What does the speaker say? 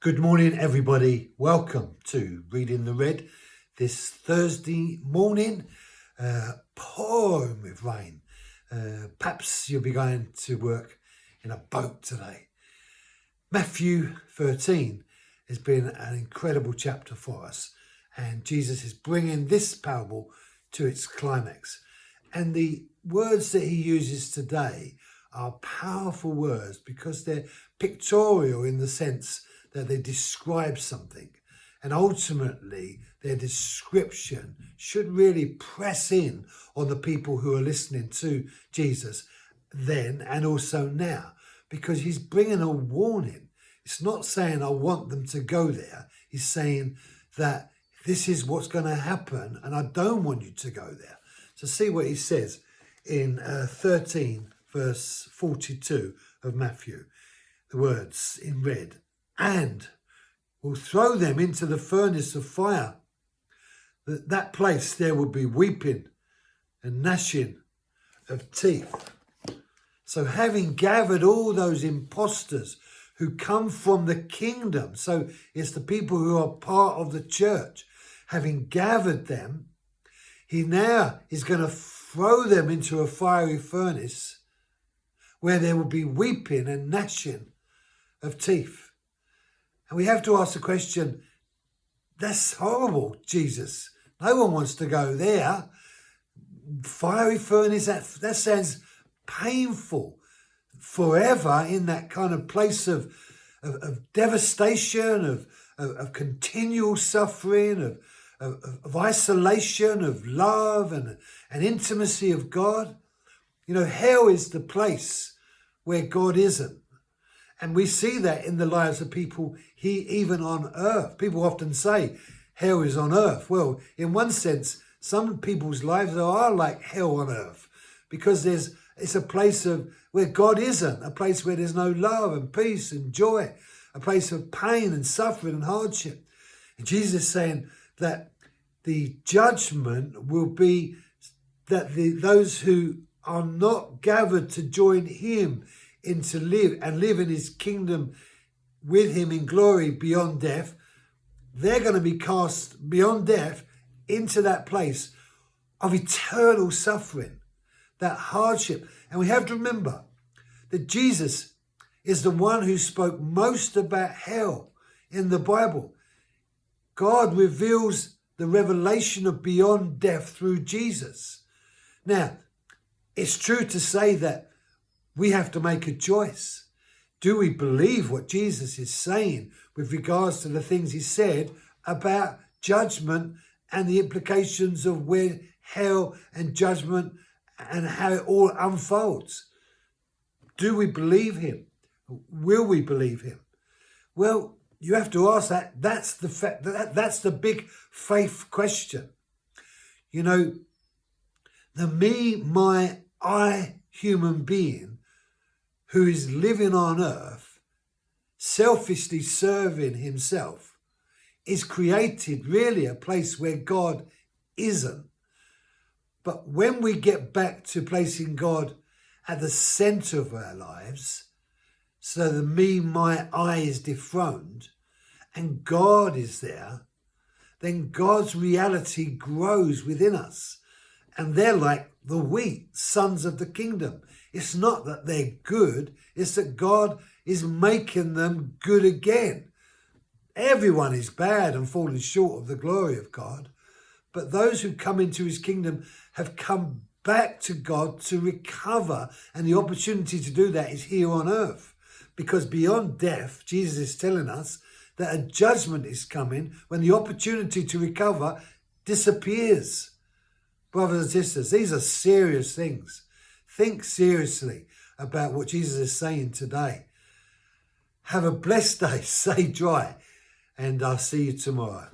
Good morning, everybody. Welcome to Reading the Red this Thursday morning, pouring with rain. Perhaps you'll be going to work in a boat today. Matthew 13 has been an incredible chapter for us, and Jesus is bringing this parable to its climax. And the words that he uses today are powerful words because they're pictorial in the sense that they describe something, and ultimately their description should really press in on the people who are listening to Jesus then and also now, because he's bringing a warning. It's not saying I want them to go there. He's saying that this is what's going to happen and I don't want you to go there. So see what he says in 13 verse 42 of Matthew. The words in red: and will throw them into the furnace of fire. That place there will be weeping and gnashing of teeth. So having gathered all those impostors who come from the kingdom, so it's the people who are part of the church, having gathered them, he now is going to throw them into a fiery furnace where there will be weeping and gnashing of teeth. And we have to ask the question, that's horrible, Jesus. No one wants to go there. Fiery furnace, that sounds painful. Forever in that kind of place of devastation, of continual suffering, of isolation, of love and intimacy of God. You know, hell is the place where God isn't. And we see that in the lives of people even on earth. People often say hell is on earth. Well, in one sense, some people's lives are like hell on earth because it's a place where God isn't, a place where there's no love and peace and joy, a place of pain and suffering and hardship. And Jesus is saying that the judgment will be that those who are not gathered to join him live in his kingdom with him in glory beyond death, they're going to be cast beyond death into that place of eternal suffering, that hardship. And we have to remember that Jesus is the one who spoke most about hell in the Bible. God reveals the revelation of beyond death through Jesus. Now, it's true to say that we have to make a choice. Do we believe what Jesus is saying with regards to the things he said about judgment and the implications of where hell and judgment and how it all unfolds? Do we believe him? Will we believe him? Well, you have to ask that. That's the fact. That's the big faith question. You know, the me, my, I human being who is living on earth, selfishly serving himself, is created really a place where God isn't. But when we get back to placing God at the center of our lives, so the me, my, I is dethroned, and God is there, then God's reality grows within us. And they're like the wheat, sons of the kingdom. It's not that they're good, it's that God is making them good again. Everyone is bad and falling short of the glory of God, but those who come into his kingdom have come back to God to recover, and the opportunity to do that is here on earth. Because beyond death, Jesus is telling us that a judgment is coming when the opportunity to recover disappears. Brothers and sisters, these are serious things. Think seriously about what Jesus is saying today. Have a blessed day, stay dry, and I'll see you tomorrow.